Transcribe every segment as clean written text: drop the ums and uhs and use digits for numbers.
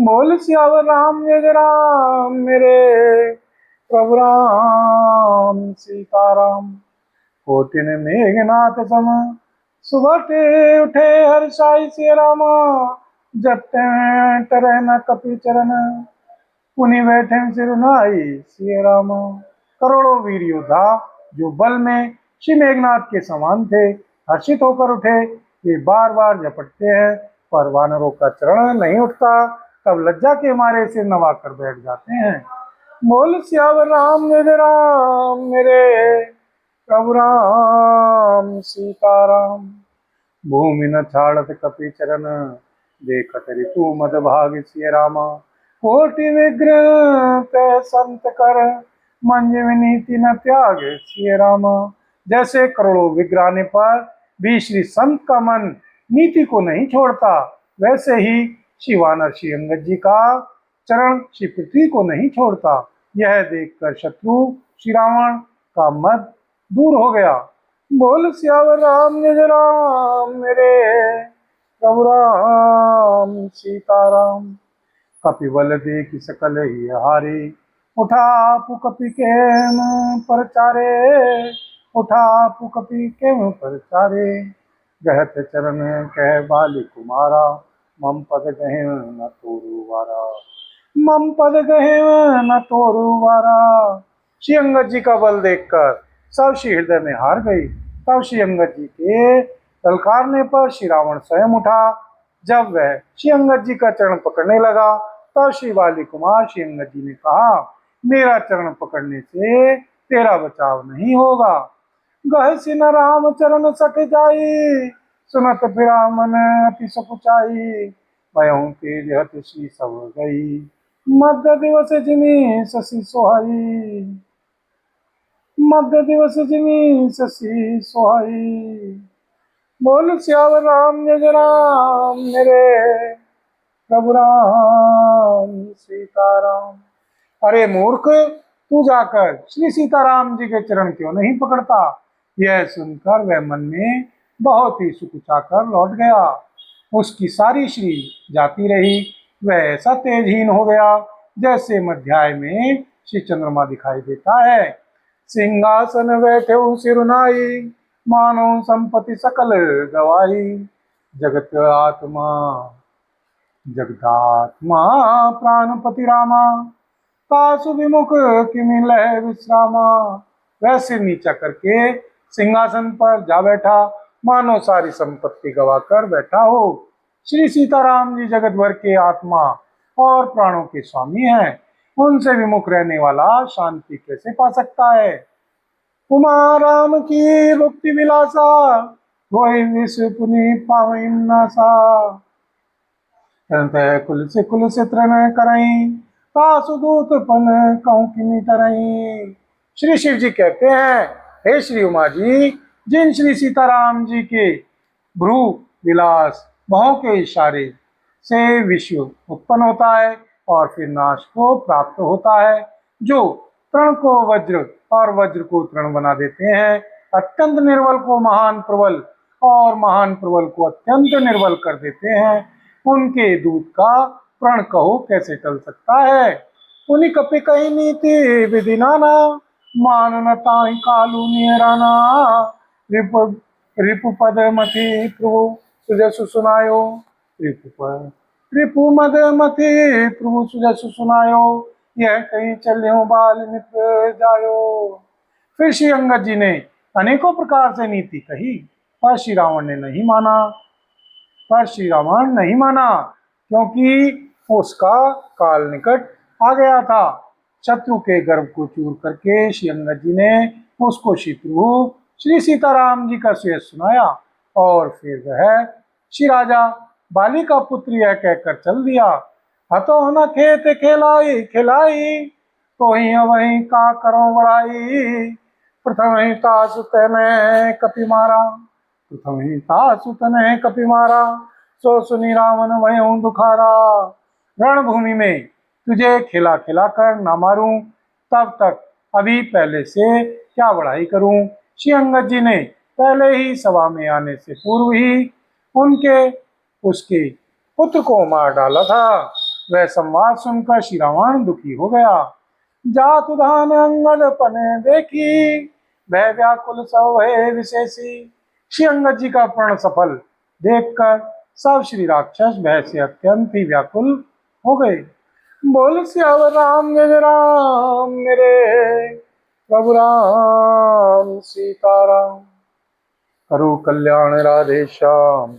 बोल सियावर राम जय राम मेरे प्रभु राम सीताराम। कोटिन मेघनाथ सम सुबह उठे हर साई सिया रामा। जपते टरे न कपि चरण पुनि बैठे सिर नाई सिया रामा। करोड़ों वीर योद्धा जो बल में श्री मेघनाथ के समान थे हर्षित होकर उठे। वे बार बार झपटते हैं पर वानरों का चरण नहीं उठता। तब लज्जा के मारे सिर नवा कर बैठ जाते हैं। बोल सियावर राम जय राम मेरे प्रभु राम सीताराम। भूमि न छाड़त कपि चरण देखत ऋतु मद भाग सिय रामा। कोटि विग्रह तय संत कर मंज नीति न त्याग सिय रामा। जैसे करोड़ों विग्रह आने पर भी श्री संत का मन नीति को नहीं छोड़ता, वैसे ही श्री वानर श्री अंगद जी का चरण श्री पृथ्वी को नहीं छोड़ता। यह देखकर शत्रु श्री रावण का मद दूर हो गया। बोल सियावर राम जय राम मेरे प्रभु राम सीताराम। कपिबल देख सकल ही हारे उठा आपु कपि केम परचारे। उठा आपु कपि केम परचारे गहत चरण कह बाली कुमारा। मम पद गहे न तोरु वारा। मम पद गहे न तोरु वारा। श्री अंगद जी का बल देखकर सब श्री हृदय में हार गई। तब श्री अंगद जी के ललकारने पर श्री रावण स्वयं उठा। जब वह श्री अंगद जी का चरण पकड़ने लगा तब श्री बाली कुमार श्री अंगद जी ने कहा, मेरा चरण पकड़ने से तेरा बचाव नहीं होगा। गह सिन राम चरण सट जाई सुनत फिरामन अति सकुचाई। भयहु तेज हत श्री सब गई मध्य दिवस जिमी शशि सोहाई। मध्य दिवस जिमी शशि सोहाई। बोल सियावर राम जय राम मेरे प्रभु राम सीताराम। अरे मूर्ख, तू जाकर श्री सीताराम जी के चरण क्यों नहीं पकड़ता। यह सुनकर वह मन में बहुत ही सुकुचाकर लौट गया। उसकी सारी श्री जाती रही। वह ऐसा तेजहीन हो गया जैसे मध्याय में श्री चंद्रमा दिखाई देता है। सिंहासन बैठे सिरुनाई मानो संपत्ति सकल गवाही। जगत आत्मा जगदात्मा प्राणपति रामा। तासु विमुख किमि लह विश्रामा। वह सिर नीचा करके सिंहासन पर जा बैठा मानो सारी संपत्ति गवाकर बैठा हो। श्री सीताराम जी जगत भर के आत्मा और प्राणों के स्वामी हैं। उनसे विमुख रहने वाला शांति कैसे पा सकता है। उमा राम की भक्ति विलासा वही विश्व पुनि पावई नासा। कुल से तृण करई तासु दूत पन कहूं किमि तरई। श्री शिव जी कहते हैं, हे श्री उमा जी, जिन श्री सीताराम जी के भ्रू विलास भवों के इशारे से विश्व उत्पन्न होता है और फिर नाश को प्राप्त होता है, जो तृण को वज्र और वज्र को तृण बना देते हैं, अत्यंत निर्बल को महान प्रबल और महान प्रबल को अत्यंत निर्बल कर देते हैं, उनके दूत का प्रण कहो कैसे टल सकता है। उन्हीं कपि कही नीति विधि नाना मानन ताहि कालू निहराना। रिपु पद मति प्रभु सुजसु सुनायो। रिपु मद मति प्रभु सुजसु सुनायो। यह कहीं चल्यो बाल मित्र जायो। फिर श्री अंगद जी ने अनेकों प्रकार से नीति कही पर श्री रावण ने नहीं माना। पर श्री रावण नहीं माना क्योंकि उसका काल निकट आ गया था। शत्रु के गर्भ को चूर करके श्री अंगद जी ने उसको श्री प्रभु श्री सीताराम जी का श्रेय सुनाया और फिर वह श्री राजा बाली का पुत्र यह कहकर चल दिया, हतो न खेत खिलाई खिलाई तो ही वही का करो बड़ाई। प्रथम ही तासु तने कपि मारा। प्रथम ही तासु तने कपि मारा सो सुनी रावण वही दुखारा। रणभूमि में तुझे खिला खिला कर न मारूं तब तक अभी पहले से क्या बढ़ाई करूं। श्री अंगद जी ने पहले ही सभा में आने से पूर्व ही उसके पुत्र को मार डाला था। वह संवाद सुनकर श्री रावण दुखी हो गया। जात उधान अंगद पने देखी, वह व्याकुल सब है विशेषी। श्री अंगद जी का प्रण सफल देखकर सब श्री राक्षस भय से अत्यंत ही व्याकुल हो गए। बोल सियावर राम जय राम, मेरे प्रभु राम सीताराम। करो कल्याण राधे श्याम,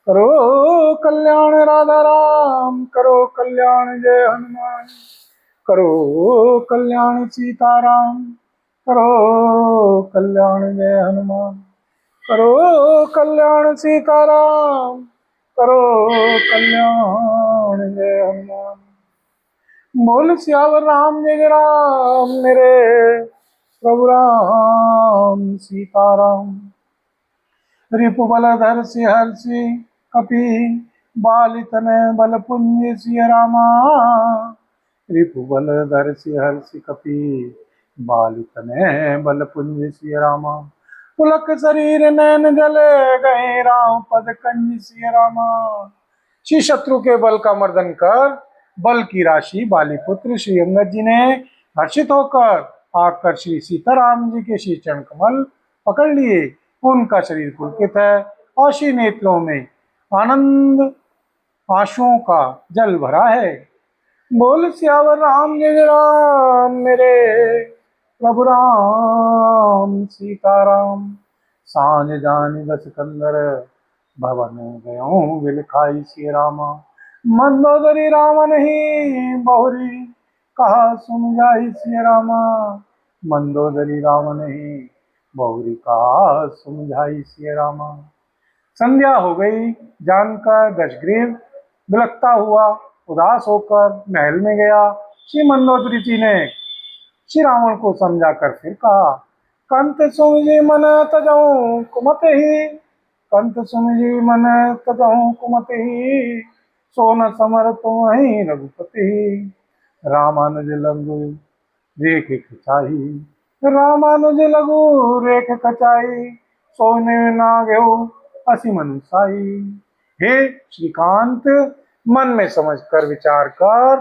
करो कल्याण राधा राम, करो कल्याण जय हनुमान, करो कल्याण सीताराम, करो कल्याण जय हनुमान, करो कल्याण सीताराम, करो कल्याण जय हनुमान। बोल सियावर राम जय राम, मेरे प्रभु राम सीताराम। रिपु बलधर सिहर्षि कपि, बालितन बल पुंज सिय रामा। रिपु बलधर सिहर्षि कपि, बालितन बल पुंज सिय रामा। पुलक शरीर नैन जले गए, राम पद कंज सिय रामा। श्री शत्रु के बल का मर्दन कर बल की राशि बालीपुत्र श्री अंगद जी ने हर्षित होकर आकर श्री सीताराम जी के श्री चरण कमल पकड़ लिए। उनका शरीर पुलकित है और श्री नेत्रों में आनंद आंसुओं का जल भरा है। बोल सियावर राम जय राम, मेरे प्रभु राम सीताराम। सांझ जान बस कंदर, भवन गयो विलखाई सिय रामा। मंदोदरी राम नहीं बहुरी, कहा सुन जाई सिय रामा। मंदोदरी राम नहीं बहुरी, कहा सुन सिय रामा। संध्या हो गई जानकर दशग्रीव बिलखता हुआ उदास होकर महल में गया। श्री मंदोदरी जी ने श्री रावण को समझाकर फिर कहा, कंत सुमि मन तजऊ कुमत ही, कंत सुमि मन तजऊ कुमत ही। सोन समर तुम ही रघुपति, रामानुज लघु रेख खिंचाई, रामानुज लघु रेख खचाई। सोने ना गयो असी मनुसाई। हे श्रीकांत, मन में समझकर विचार कर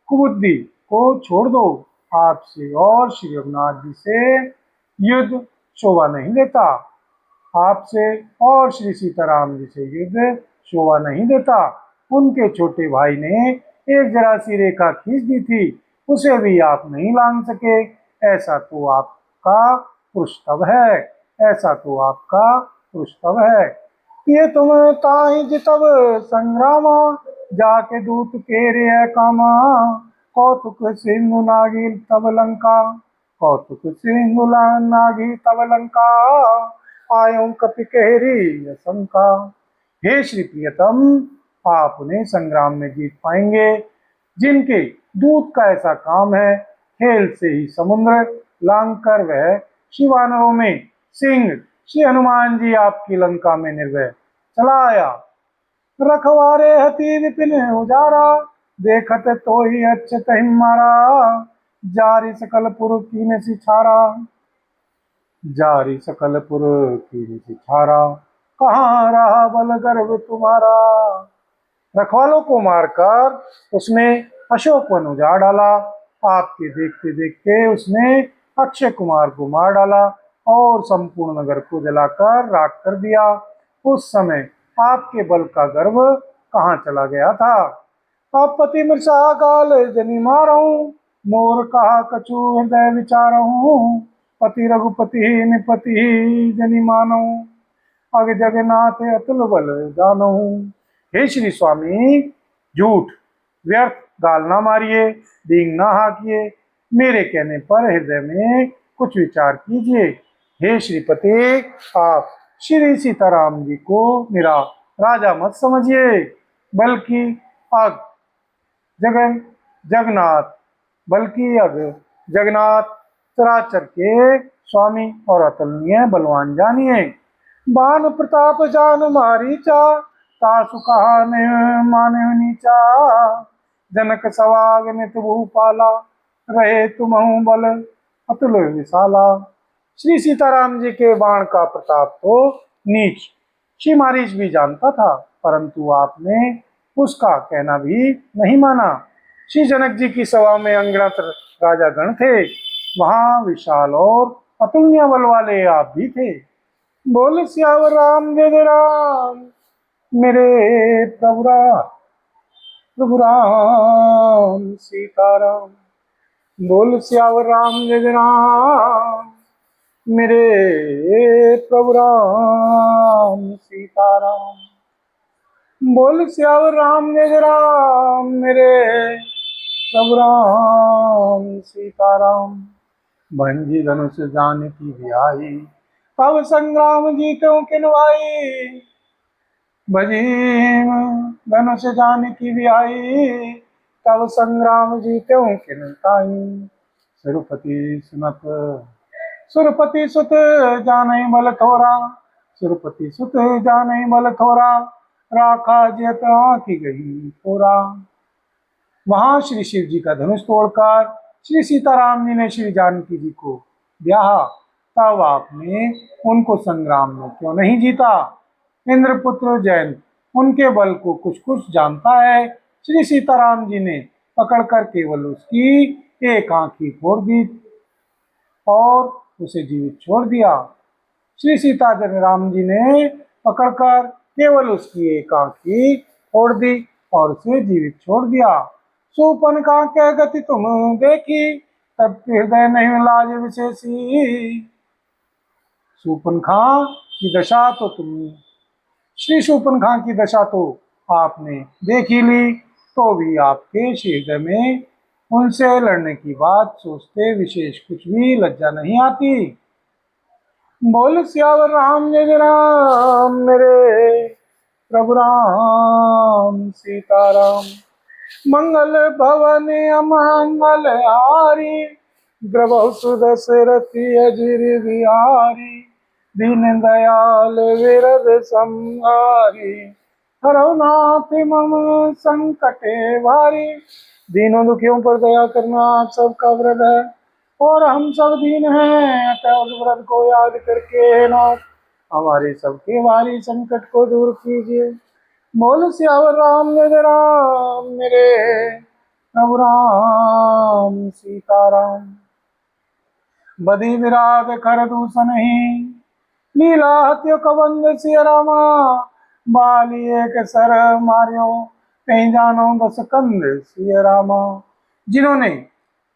कुबुद्धि को छोड़ दो। आपसे और श्री रघुनाथ जी से युद्ध शोभा नहीं देता, आपसे और श्री सीताराम जी से युद्ध शोभा नहीं देता। उनके छोटे भाई ने एक जरा सी रेखा खींच दी थी, उसे भी आप नहीं लांघ सके। ऐसा तो आपका पुरुषत्व है, ऐसा तो आपका पुरुषत्व है। ये तुम ताहि जितब संग्रामा, जाके दूत के रे कामा। कौतुक सिंधु नागी तब लंका, कौतुक सिंधु नागी तब लंका। आयो कपि केहरी शंका। हे श्री प्रियतम, आप उन्हें संग्राम में जीत पाएंगे जिनके दूत का ऐसा काम है। खेल से ही समुद्र लांघ कर वह शिवानरों में सिंह श्री हनुमान जी आपकी लंका में निर्भय चला आया। रखवारे हति विपिन उजारा, देखत तो ही अच्छत हिमारा। जारी सकलपुर कीन सिछारा, जारी सकलपुर कीन सिछारा। कहाँ रहा बल गर्व तुम्हारा। रखवालों को मारकर उसने अशोक वन उजाड़ डाला। आपके देखते देखते उसने अक्षय कुमार को मार डाला और संपूर्ण नगर को जलाकर राख कर दिया। उस समय आपके बल का गर्व कहाँ चला गया था। अब पति मृषा गाल जनी मारहूं, मोर कहा कछु हृदय विचारहूं। पति रघुपति निपति जनी मानहूं, अग जगन्नाथ अतुल बल जानहूं। हे श्री स्वामी, झूठ व्यर्थ गाल ना मारिए, डींग ना हाकिए, मेरे कहने पर हृदय में कुछ विचार कीजिए। हे श्रीपति, आप श्री सीताराम जी को मेरा राजा मत समझिए, बल्कि अग जगन जगन्नाथ, बल्कि अग जगन्नाथ चराचर के स्वामी और अतुलनीय बलवान जानिए। बान प्रताप जान मारीचा, तासु कहा ने माने नीचा। जनक सवाग नित भूपाला, रहे तुमहु बल अतुल विशाला। श्री सीताराम जी के बाण का प्रताप तो नीच श्री मारीच भी जानता था, परंतु आपने उसका कहना भी नहीं माना। श्री जनक जी की सभा में अनगिनत राजा गण थे, वहां विशाल और अतुल्य बल वाले आप भी थे। बोल सियावर राम जय जय राम, मेरे प्रभु राम सीताराम। बोल सियावर राम जय जय राम, मेरे प्रभु राम सीताराम। बोल सियावर राम जय जय राम, मेरे प्रभु राम सीताराम। भंजी धनुष जान की बिहाई, तब संग्राम जीतो किनवाई। भजीम धनुष जान की बिहाई, तब संग्राम जीतो किनताई। सुरपति सुत जाने बल थोरा, सुरपति सुत जाने बल थोरा, राखा जत की गई थोरा। वहां श्री शिव जी का धनुष तोड़कर श्री सीताराम जी ने श्री जानकी जी को ब्याहा, तब आपने उनको संग्राम में क्यों नहीं जीता। इंद्रपुत्र जैन उनके बल को कुछ कुछ जानता है। श्री सीताराम जी ने पकड़कर केवल उसकी एक आंख ही फोड़ दी और उसे जीवित छोड़ दिया। श्री सीता राम जी ने पकड़कर केवल उसकी एक आंख ही फोड़ दी और उसे जीवित छोड़ दिया। सुपन का क्या गति तुम देखी, तब हृदय नहीं लाज विशेषी। सुपन खां की दशा तो श्री सुपन खां की दशा तो आपने देख ही ली, तो भी आपके हृदय में उनसे लड़ने की बात सोचते विशेष कुछ भी लज्जा नहीं आती। बोल सियावर राम जय जय राम, मेरे प्रभु राम सीताराम। मंगल भवन अमंगल हारी, द्रवहु सुदशरथी अजिर बिहारी। दीन दयाल विरद संहारी, हरौ नाथ मम संकटे भारी। दीनों दुखियों पर दया करना आप सबका व्रत है, और हम सब दीन हैं, अतः उस व्रत को याद करके नाथ हमारे सबके भारी संकट को दूर कीजिए। बोल सियावर राम जय जय राम, मेरे प्रभु राम सीताराम। बदी विराट कर दूषण ही, लीला हत्यो कबंद सिया रामा। बाली एक सर मारियो, कहीं जानो दस कंद सिया रामा। जिन्होंने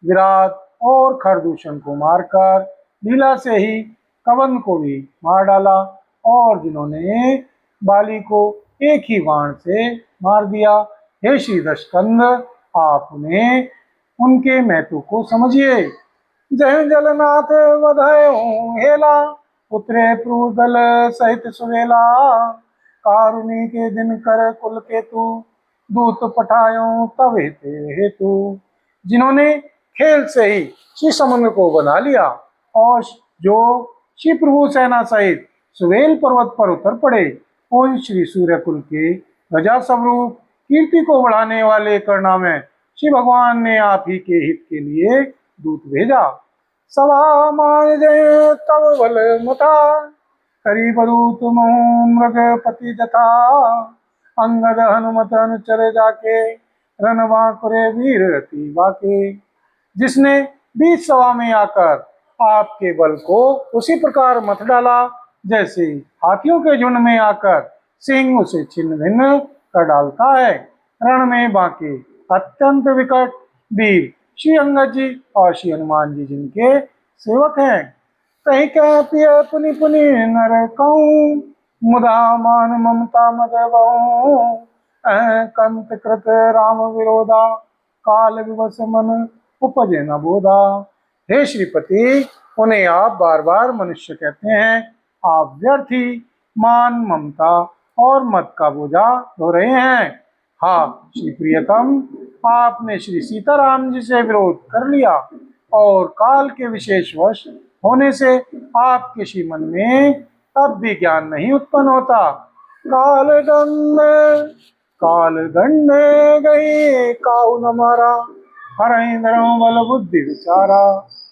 विराट और खरदूषण को मारकर लीला से ही कबंद को भी मार डाला, और जिन्होंने बाली को एक ही बाण से मार दिया। हे श्री दशकंद, आप उन्हें उनके महत्व को समझिए। जय जलनाथ बधायो हेला, उतरे प्रुदल सहित सुवेला। कारुणी के दिन कर कुल केतु, दूत पठायो तब हेतु। जिन्होंने खेल से ही श्री समुद्र को बना लिया, और जो श्री प्रभु सेना सहित सुवेल पर्वत पर उतर पड़े। उन श्री सूर्य कुल के ध्वजा स्वरूप कीर्ति को बढ़ाने वाले करना में श्री भगवान ने आप ही के हित के लिए दूत भेजा। सभा मान जय तब बल मुठा, करी बरूत मृगपति जथा। अंगद हनुमत अनुचर जाके, रन बांकुरे वीर रति बाके। जिसने बीच सभा में आकर आपके बल को उसी प्रकार मत डाला, जैसे हाथियों के झुंड में आकर सिंह उसे छिन्न भिन्न कर डालता है। रण में बांके अत्यंत विकट वीर श्री अंगद जी और श्री हनुमान जी जिनके सेवक हैं। कहीं कह पिय पुनि पुनि नर कहूँ, मुदा मान ममता मद बहु। कंत कृत राम विरोधा, काल विवश मन उपजे न बोधा। हे श्रीपति, उन्हें आप बार बार मनुष्य कहते हैं। आप व्यर्थ ही मान ममता और मत का बोझा ढो रहे हैं। हाँ श्री प्रियतम, आपने श्री सीताराम जी से विरोध कर लिया, और काल के विशेष वश होने से आपके श्री मन में तब भी ज्ञान नहीं उत्पन्न होता। काल दंड गई काउ न मारा, हर धर्म बल बुद्धि विचारा।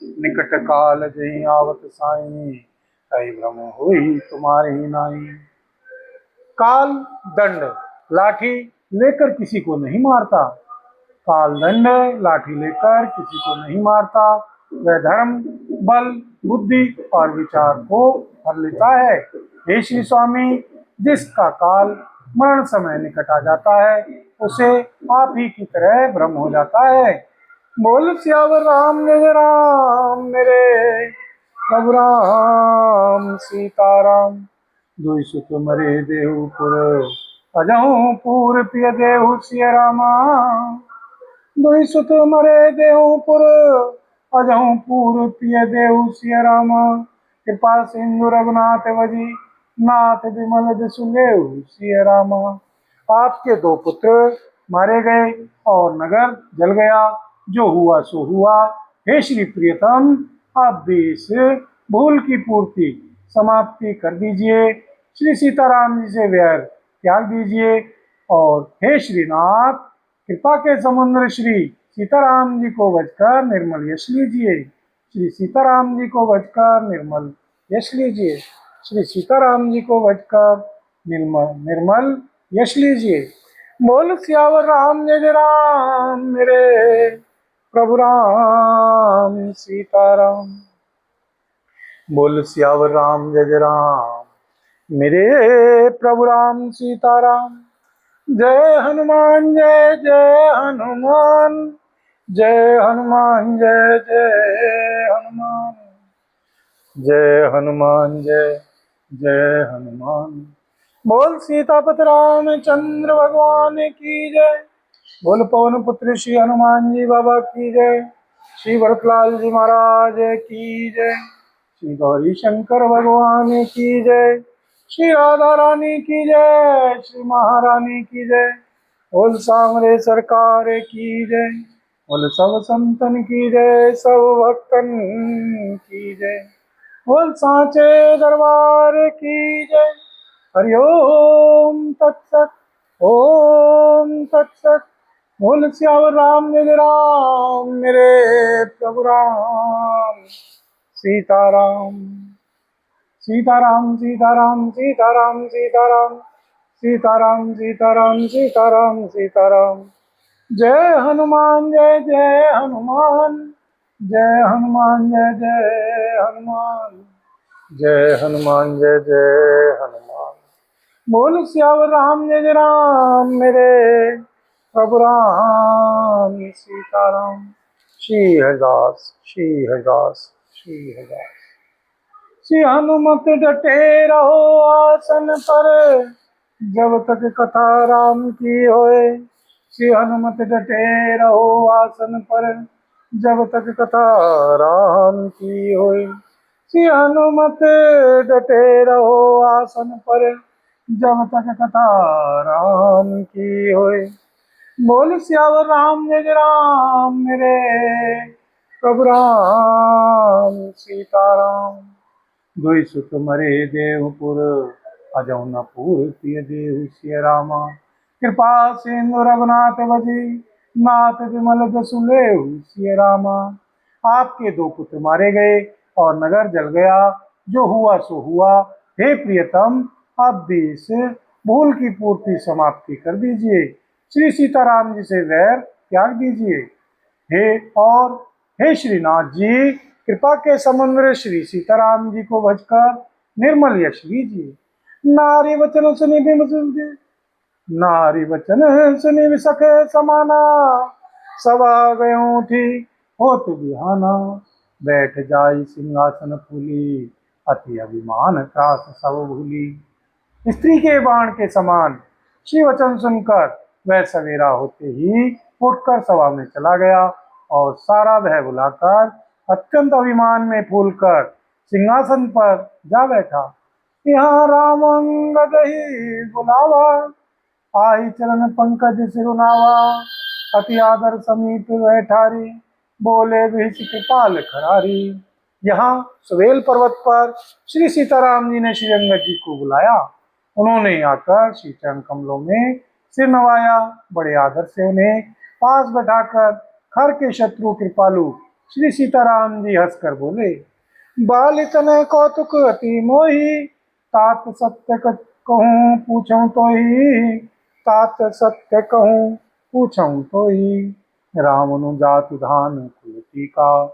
निकट काल जही आवत साई, कई भ्रम हुई तुम्हारे ही नाई। काल दंड लाठी लेकर किसी को नहीं मारता, काल दंड लाठी लेकर किसी को नहीं मारता, वह धर्म, बल, बुद्धि और विचार को हर लेता है। हे श्री स्वामी, जिसका काल मरण समय निकट आ जाता है उसे आप ही की तरह भ्रम हो जाता है। बोल सियावर राम जय राम, मेरे प्रभु राम सीताराम। दुई सुत मरे देहुपुर, अजहूँ पूर पिय देहु सिय रामा। दुई सुत मरे देहुपुर, अजहूँ पूर पिय देहु सिय रामा। कृपा सिंधु रघुनाथ वजी, नाथ विमल जसु लेहु सिय रामा। आपके दो पुत्र मारे गए और नगर जल गया, जो हुआ सो हुआ। हे श्री प्रियतम, आप भी इस भूल की पूर्ति समाप्ति कर दीजिए। श्री सीताराम जी से वैर त्याग दीजिए और हे श्रीनाथ, कृपा के समुद्र श्री सीताराम जी को बचकर निर्मल यश लीजिए। श्री सीताराम जी को बचकर निर्मल यश लीजिए। श्री सीताराम जी को बचकर निर्मल यश लीजिए। बोल सियावर राम जय राम, मेरे प्रभु राम सीताराम। बोल सियावर राम जय राम, मेरे प्रभु राम सीताराम। जय हनुमान जय जय हनुमान, जय हनुमान जय जय हनुमान, जय हनुमान जय जय हनुमान। बोल सीतापति रामचंद्र भगवान की जय। बोल पवन पुत्र श्री हनुमान जी बाबा की जय। श्री भरतलाल जी महाराज की जय। श्री गौरी शंकर भगवान की जय। श्री राधा रानी की जय। श्री महारानी की जय। बोल सांवरे सरकार की जय। बोल सब संतन की जय, सब भक्तन की जय। बोल सांचे दरबार की जय। हरिओम तत्सत, ओम तत्सत। बोल सियावर राम जय राम, मेरे प्रभु राम सीताराम। सीताराम सीताराम सीताराम सीताराम, सीताराम सीताराम सीताराम सीताराम। जय हनुमान जय जय हनुमान, जय हनुमान जय जय हनुमान, जय हनुमान जय जय हनुमान। बोल सियावर राम जय राम, मेरे प्रभु राम सीताराम। श्री हरिदास, श्री हरिदास, श्री हरिदास। श्री हनुमत डटे रहो आसन पर, जब तक कथा राम की होए। श्री हनुमत डटे रहो आसन पर, जब तक कथा राम की होए। श्री हनुमत डटे रहो आसन पर, जब तक कथा राम की होए। बोल सियावर राम जय राम, मेरे प्रभु राम सीताराम। दुई सुत मरे देहुपुर, अजहु न पूर पिय देहु सिय रामा। कृपा सिंधु रघुनाथ वजी, नाथ विमल जसु लेहु सिय रामा। आपके दो पुत्र मारे गए और नगर जल गया, जो हुआ सो हुआ। हे प्रियतम, आप भी इस भूल की पूर्ति समाप्ति कर दीजिए। श्री सीताराम जी से वैर त्याग दीजिए। हे श्रीनाथ जी, कृपा के समुद्र श्री सीताराम जी को भजकर निर्मल यश लीजिए। नारी वचन सुनि बिमसुदे, नारी वचन सुनि विसखे समाना। सभा गयों थी होत बिहाना, बैठ जाई सिंहासन फूली। अति अभिमान त्रास सब भूली। स्त्री के बाण के समान श्री वचन सुनकर वह सवेरा होते ही उठकर सभा में चला गया और सारा भय भुलाकर अत्यंत अभिमान में फूलकर सिंहासन पर जा बैठा। यहाँ राम अंगद ही बुलावा, आई चरण पंकज सिरुनावा। अति आदर समीप बैठारी, बोले भीष कृपाल खरारी। यहाँ सुवेल पर्वत पर श्री सीताराम जी ने श्री अंगद जी को बुलाया। उन्होंने आकर श्री चरण कमलों में सिर नवाया। बड़े आदर से उन्हें पास बैठाकर खर के शत्रु कृपालु श्री सीताराम जी हंसकर बोले, बाल तनय कौतुक अति मोही। तात सत्य कहूँ पूछूं तो ही, तात सत्य कहूँ पूछूं तो ही। रावणु जातु धान कुलती का,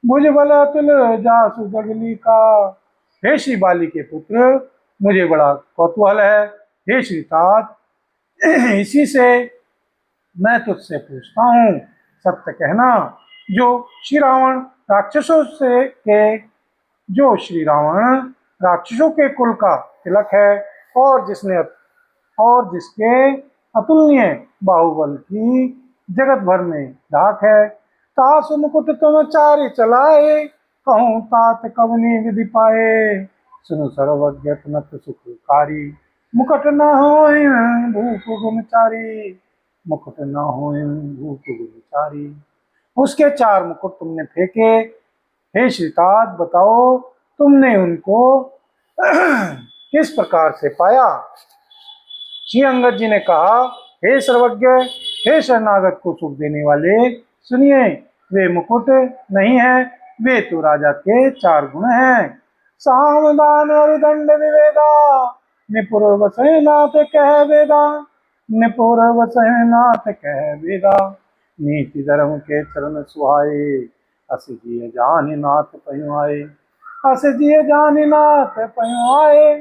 भुजबल अतुल जासु जगली का। हे श्री बाली के पुत्र, मुझे बड़ा कौतूहल है। हे श्री तात, इसी से मैं तुझसे पूछता हूँ, सत्य कहना। जो श्री रावण राक्षसों से के जो श्री रावण राक्षसों के कुल का तिलक है, और जिसके अतुलनीय बाहुबल की जगत भर में धाक है। तासु मुकुट तुम चारि चलाए, कहूँ तात कवनी विधि पाए। सुनु सर्वज्ञ तुनत सुखकारी, मुकुट न होय भूप गुणचारी। मुकुट न होय भूप गुणचारी। उसके 4 मुकुट तुमने फेंके। हे श्रीतात, बताओ तुमने उनको किस प्रकार से पाया। श्री अंगद जी ने कहा, हे सर्वज्ञ, हे शरणागत को सुख देने वाले, सुनिए, वे मुकुट नहीं है, वे तो राजा के 4 गुण हैं। साम दान और दंड विवेदा, निपुर वसै नाथ कह वेदा। निपुर वसै नाथ कह वेदा, नीति धर्म के चरण सुहाए। अस जिय जानि नाथ पहुँ आए, अस जिय जानि नाथ पहुँ आए।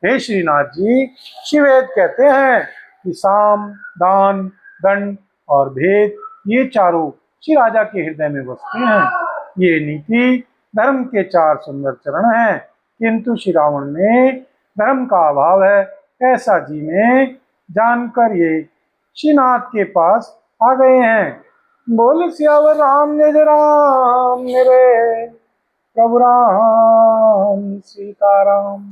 हे श्रीनाथ जी, शिवेद कहते हैं कि साम, दान, दंड और भेद, ये चारों श्री राजा के हृदय में बसते हैं। ये नीति धर्म के 4 सुंदर चरण हैं, किंतु श्री रावण में धर्म का अभाव है, ऐसा जी में जानकर ये श्रीनाथ के पास आ गए हैं। बोल सियावर रामचंद्र राम, मेरे प्रभु राम सीताराम।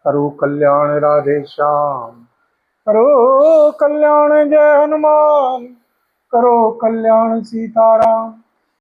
करो कल्याण राधे श्याम, करो कल्याण जय हनुमान, करो कल्याण सीताराम।